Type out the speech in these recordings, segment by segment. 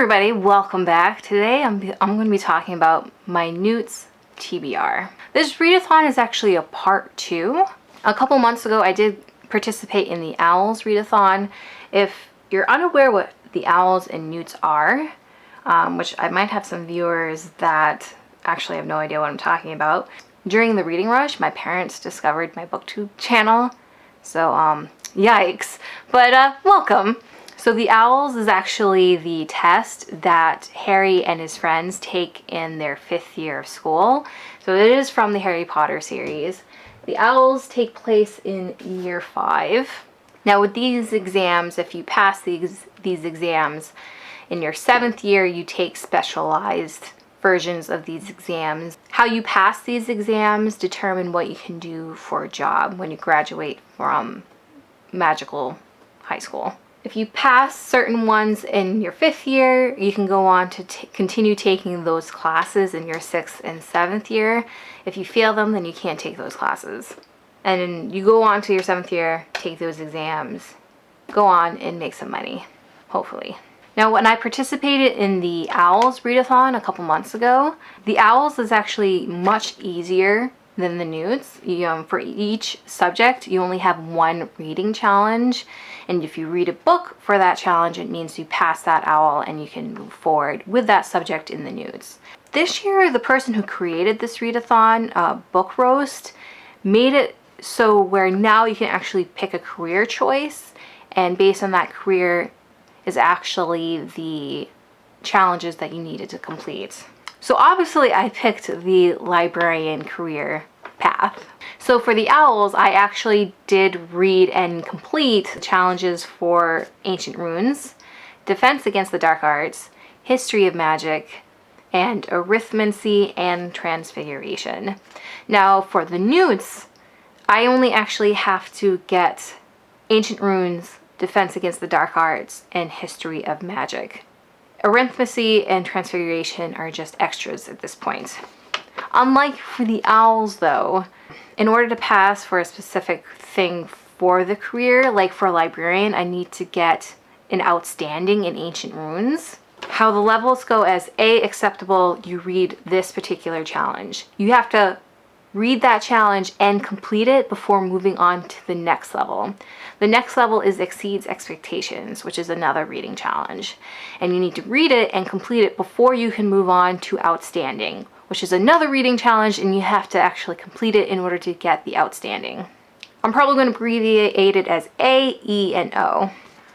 everybody, welcome back. Today I'm going to be talking about my NEWTS TBR. This readathon is actually a part 2. A couple months ago I did participate in the OWLs readathon. If you're unaware what the OWLs and NEWTs are, which I might have some viewers that actually have no idea what I'm talking about. During the reading rush, my parents discovered my booktube channel, so yikes, but welcome. So the OWLs is actually the test that Harry and his friends take in their 5th year of school. So it is from the Harry Potter series. The OWLs take place in year 5. Now with these exams, if you pass these exams in your 7th year, you take specialized versions of these exams. How you pass these exams determine what you can do for a job when you graduate from magical high school. If you pass certain ones in your 5th year, you can go on to continue taking those classes in your 6th and 7th year. If you fail them, then you can't take those classes. And then you go on to your 7th year, take those exams, go on and make some money, hopefully. Now, when I participated in the OWLs readathon a couple months ago, the OWLs is actually much easier than the NEWTs. For each subject, you only have one reading challenge. And if you read a book for that challenge, it means you pass that OWL and you can move forward with that subject in the NEWTs. This year, the person who created this readathon, Book Roast, made it so where now you can actually pick a career choice, and based on that career is actually the challenges that you needed to complete. So obviously I picked the librarian career path. So for the OWLs, I actually did read and complete challenges for Ancient Runes, Defense Against the Dark Arts, History of Magic, and Arithmancy and Transfiguration. Now for the NEWTs, I only actually have to get Ancient Runes, Defense Against the Dark Arts, and History of Magic. Arithmancy and Transfiguration are just extras at this point. Unlike for the OWLs though, in order to pass for a specific thing for the career, like for a librarian, I need to get an outstanding in Ancient Runes. How the levels go as A, acceptable, you read this particular challenge. You have to read that challenge and complete it before moving on to the next level. The next level is Exceeds Expectations, which is another reading challenge. And you need to read it and complete it before you can move on to Outstanding, which is another reading challenge, and you have to actually complete it in order to get the Outstanding. I'm probably going to abbreviate it as A, E, and O.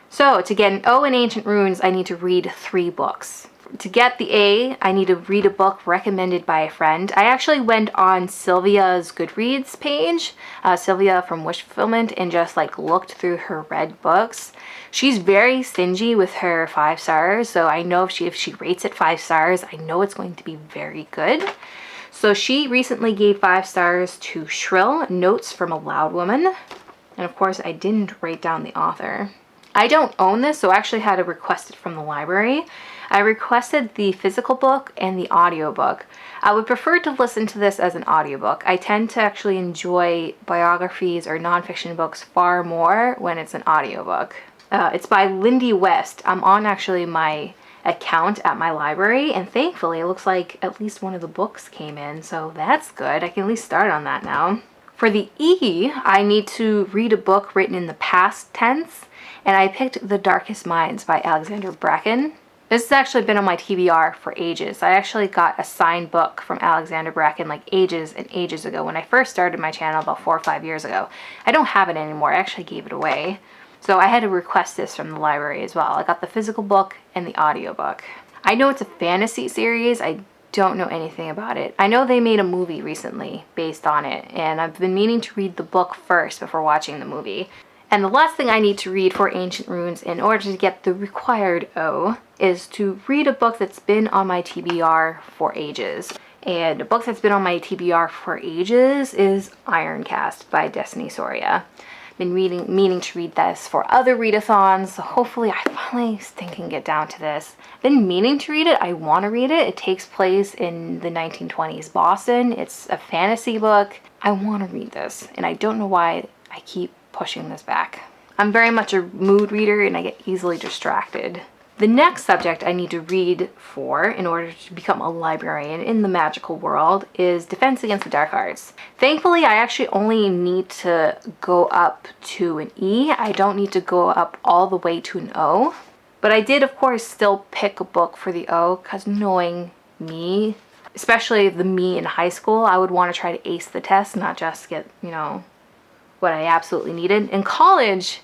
So to get an O in Ancient Runes, I need to read 3 books. To get the A, I need to read a book recommended by a friend. I actually went on Sylvia's Goodreads page, Sylvia from Wish Fulfillment, and just looked through her read books. She's very stingy with her 5 stars, so I know if she rates it 5 stars, I know it's going to be very good. So she recently gave 5 stars to Shrill, Notes from a Loud Woman. And of course, I didn't write down the author. I don't own this, so I actually had to request it from the library. I requested the physical book and the audiobook. I would prefer to listen to this as an audiobook. I tend to actually enjoy biographies or nonfiction books far more when it's an audiobook. It's by Lindy West. I'm on actually my account at my library, and thankfully it looks like at least one of the books came in, so that's good. I can at least start on that now. For the E, I need to read a book written in the past tense, and I picked The Darkest Minds by Alexander Bracken. This has actually been on my TBR for ages. I actually got a signed book from Alexander Bracken ages and ages ago when I first started my channel about 4 or 5 years ago. I don't have it anymore. I actually gave it away. So I had to request this from the library as well. I got the physical book and the audiobook. I know it's a fantasy series. I don't know anything about it. I know they made a movie recently based on it, and I've been meaning to read the book first before watching the movie. And the last thing I need to read for Ancient Runes in order to get the required O is to read a book that's been on my TBR for ages. And a book that's been on my TBR for ages is Ironcast by Destiny Soria. Been meaning to read this for other readathons, so hopefully I finally can get down to this. Been meaning to read it. I want to read it. It takes place in the 1920s Boston. It's a fantasy book. I want to read this, and I don't know why I keep pushing this back. I'm very much a mood reader and I get easily distracted. The next subject I need to read for in order to become a librarian in the magical world is Defense Against the Dark Arts. Thankfully, I actually only need to go up to an E. I don't need to go up all the way to an O. But I did, of course, still pick a book for the O, because knowing me, especially the me in high school, I would want to try to ace the test, not just get, you know, what I absolutely needed. In college,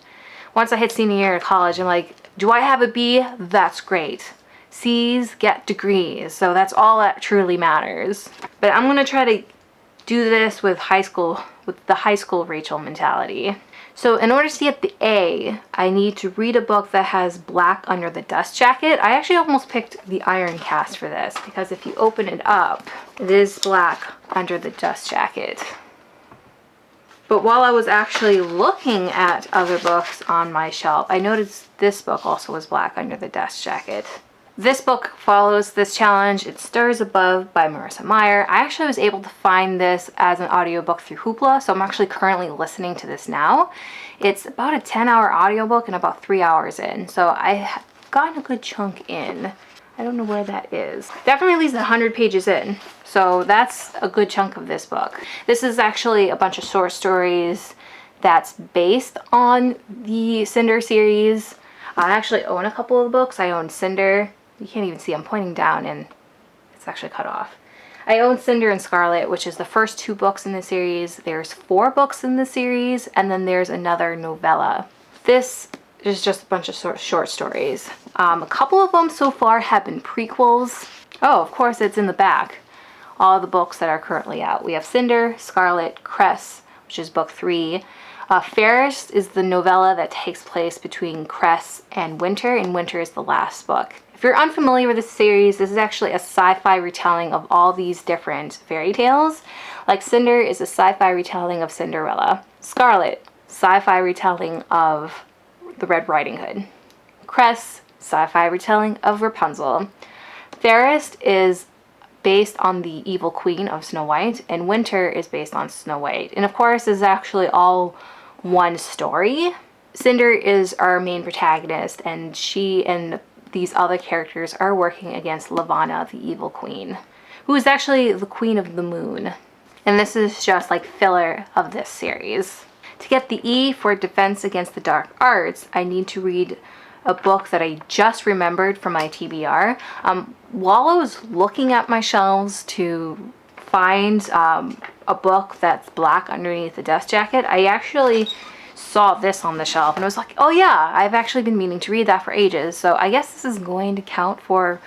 once I hit senior year of college, I'm like, do I have a B? That's great. C's get degrees, so that's all that truly matters. But I'm gonna try to do this with the high school Rachel mentality. So in order to get the A, I need to read a book that has black under the dust jacket. I actually almost picked The Iron Cast for this, because if you open it up, it is black under the dust jacket. But while I was actually looking at other books on my shelf, I noticed this book also was black under the dust jacket. This book follows this challenge. It Stirs Above by Marissa Meyer. I actually was able to find this as an audiobook through Hoopla, so I'm actually currently listening to this now. It's about a 10-hour audiobook and about 3 hours in, so I've gotten a good chunk in. I don't know where that is. Definitely at least 100 pages in. So that's a good chunk of this book. This is actually a bunch of short stories that's based on the Cinder series. I actually own a couple of the books. I own Cinder. You can't even see, I'm pointing down and it's actually cut off. I own Cinder and Scarlet, which is the first 2 books in the series. There's 4 books in the series, and then there's another novella. This is just a bunch of short stories. A couple of them so far have been prequels. Oh, of course, it's in the back. All the books that are currently out. We have Cinder, Scarlet, Cress, which is book 3. Fairest is the novella that takes place between Cress and Winter, and Winter is the last book. If you're unfamiliar with this series, this is actually a sci-fi retelling of all these different fairy tales. Like Cinder is a sci-fi retelling of Cinderella. Scarlet, sci-fi retelling of the Red Riding Hood. Cress, sci-fi retelling of Rapunzel. Fairest is based on the evil queen of Snow White, and Winter is based on Snow White. And of course, it's actually all one story. Cinder is our main protagonist, and she and these other characters are working against Lavanna, the evil queen, who is actually the queen of the moon. And this is just like filler of this series. To get the E for Defense Against the Dark Arts, I need to read a book that I just remembered from my TBR. While I was looking at my shelves to find a book that's black underneath the dust jacket, I actually saw this on the shelf and I was like, oh yeah, I've actually been meaning to read that for ages. So I guess this is going to count for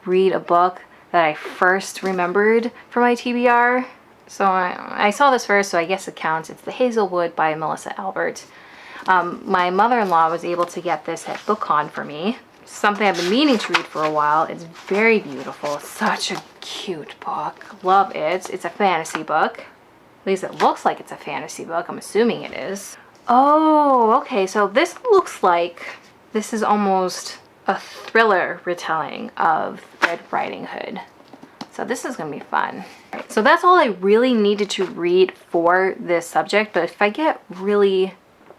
read a book that I first remembered from my TBR. So I saw this first, so I guess it counts. It's The Hazelwood by Melissa Albert. My mother-in-law was able to get this at BookCon for me. Something I've been meaning to read for a while. It's very beautiful. It's such a cute book. Love it. It's a fantasy book. At least it looks like it's a fantasy book. I'm assuming it is. Oh, okay. So this looks like this is almost a thriller retelling of Red Riding Hood. So this is going to be fun. Right, so that's all I really needed to read for this subject. But if I get really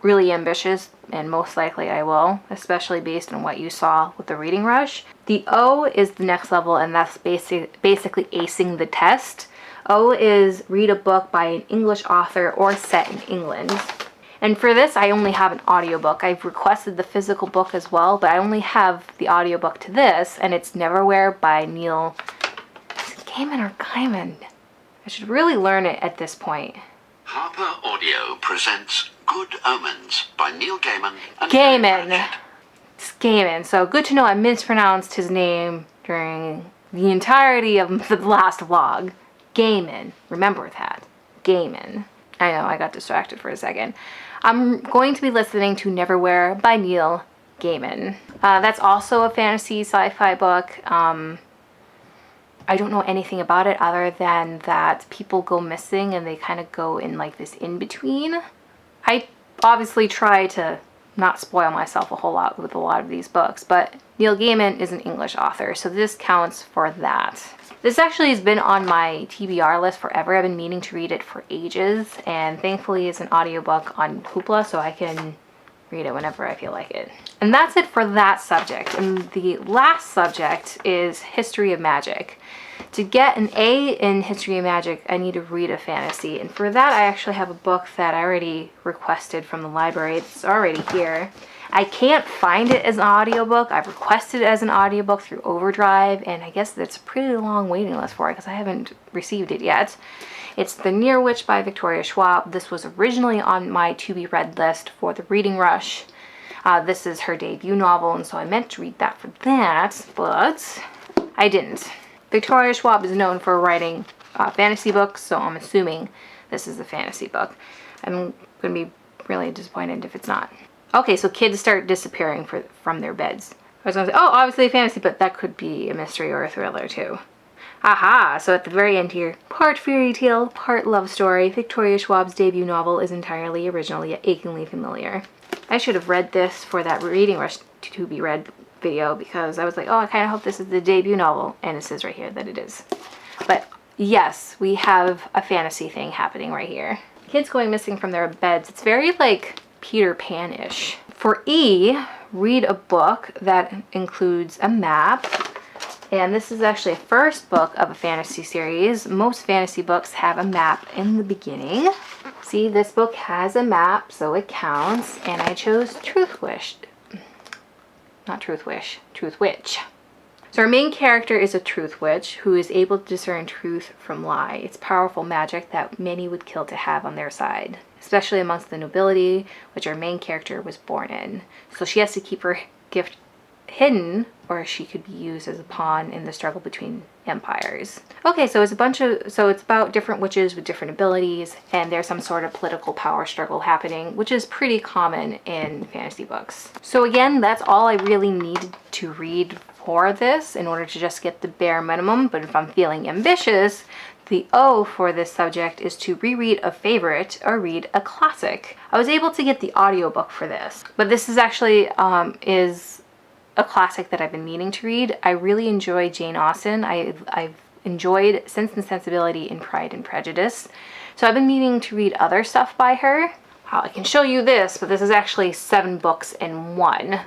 ambitious, and most likely I will, especially based on what you saw with the reading rush. The O is the next level, and that's basically acing the test. O is read a book by an English author or set in England. And for this, I only have an audiobook. I've requested the physical book as well, but I only have the audiobook to this, and it's Neverwhere by Neil Gaiman or Gaiman. I should really learn it at this point. Harper Audio presents Good Omens by Neil Gaiman and Gaiman. It's Gaiman. So good to know I mispronounced his name during the entirety of the last vlog. Gaiman. Remember that. Gaiman. I know, I got distracted for a second. I'm going to be listening to Neverwhere by Neil Gaiman. That's also a fantasy sci-fi book. I don't know anything about it other than that people go missing and they kind of go in like this in-between. I obviously try to not spoil myself a whole lot with a lot of these books, but Neil Gaiman is an English author, so this counts for that. This actually has been on my TBR list forever. I've been meaning to read it for ages, and thankfully it's an audiobook on Hoopla, so I can read it whenever I feel like it. And that's it for that subject. And the last subject is History of Magic. To get an A in History of Magic, I need to read a fantasy. And for that, I actually have a book that I already requested from the library. It's already here. I can't find it as an audiobook. I've requested it as an audiobook through Overdrive, and I guess it's a pretty long waiting list for it because I haven't received it yet. It's The Near-Witch by Victoria Schwab. This was originally on my to-be-read list for the Reading Rush. This is her debut novel, and so I meant to read that for that, but I didn't. Victoria Schwab is known for writing fantasy books, so I'm assuming this is a fantasy book. I'm going to be really disappointed if it's not. Okay, so kids start disappearing from their beds. I was going to say, oh, obviously a fantasy, but that could be a mystery or a thriller too. Aha! So at the very end here, part fairy tale, part love story, Victoria Schwab's debut novel is entirely original yet achingly familiar. I should have read this for that Reading Rush to be read video because I was like, oh, I kind of hope this is the debut novel, and it says right here that it is. But yes, we have a fantasy thing happening right here. Kids going missing from their beds. It's very like Peter Pan-ish. For E, read a book that includes a map. And this is actually a first book of a fantasy series. Most fantasy books have a map in the beginning. See, this book has a map, so it counts. And I chose Truth Witch. Not Truth Wish, Truth Witch. So our main character is a truth witch who is able to discern truth from lie. It's powerful magic that many would kill to have on their side, especially amongst the nobility, which our main character was born in. So she has to keep her gift hidden, or she could be used as a pawn in the struggle between empires. Okay, so it's about different witches with different abilities, and there's some sort of political power struggle happening, which is pretty common in fantasy books. So again, that's all I really needed to read for this in order to just get the bare minimum, but if I'm feeling ambitious, the O for this subject is to reread a favorite or read a classic. I was able to get the audiobook for this, but this is actually is a classic that I've been meaning to read. I really enjoy Jane Austen. I've enjoyed Sense and Sensibility and Pride and Prejudice. So I've been meaning to read other stuff by her. I can show you this, but this is actually 7 books in one.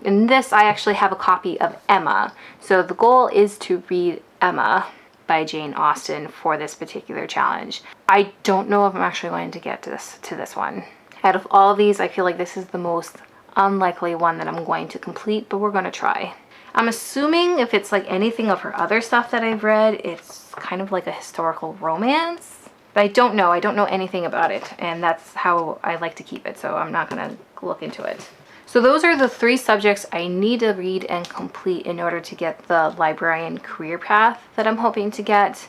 In this, I actually have a copy of Emma. So the goal is to read Emma by Jane Austen for this particular challenge. I don't know if I'm actually going to get to this one. Out of all of these, I feel like this is the most unlikely one that I'm going to complete, but we're going to try. I'm assuming if it's like anything of her other stuff that I've read, it's kind of like a historical romance. But I don't know anything about it, and that's how I like to keep it, so I'm not going to look into it. So those are the 3 subjects I need to read and complete in order to get the librarian career path that I'm hoping to get.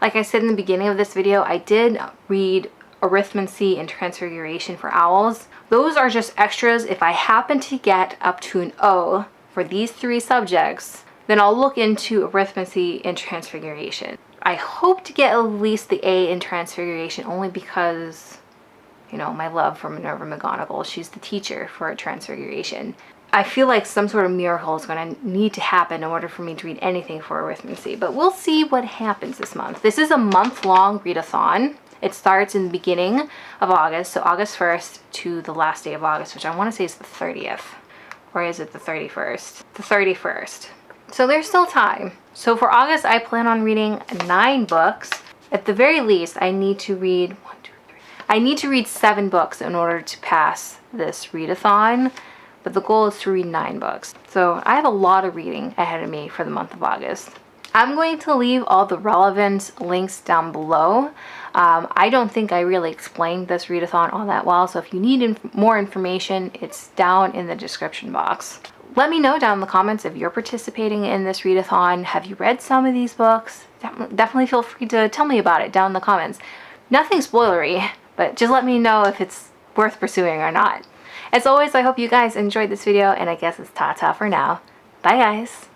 Like I said in the beginning of this video, I did read Arithmancy and Transfiguration for Owls. Those are just extras. If I happen to get up to an O for these 3 subjects, then I'll look into Arithmancy and Transfiguration. I hope to get at least the A in Transfiguration only because, you know, my love for Minerva McGonagall. She's the teacher for Transfiguration. I feel like some sort of miracle is going to need to happen in order for me to read anything for Arithmancy, but we'll see what happens this month. This is a month-long readathon. It starts in the beginning of August, so August 1st to the last day of August, which I want to say is the 30th. Or is it the 31st? The 31st. So there's still time. So for August, I plan on reading 9 books. At the very least, I need to read 7 books in order to pass this readathon, but the goal is to read 9 books. So I have a lot of reading ahead of me for the month of August. I'm going to leave all the relevant links down below. I don't think I really explained this readathon all that well, so if you need more information, it's down in the description box. Let me know down in the comments if you're participating in this readathon. Have you read some of these books? Definitely feel free to tell me about it down in the comments. Nothing spoilery, but just let me know if it's worth pursuing or not. As always, I hope you guys enjoyed this video, and I guess it's ta-ta for now. Bye guys!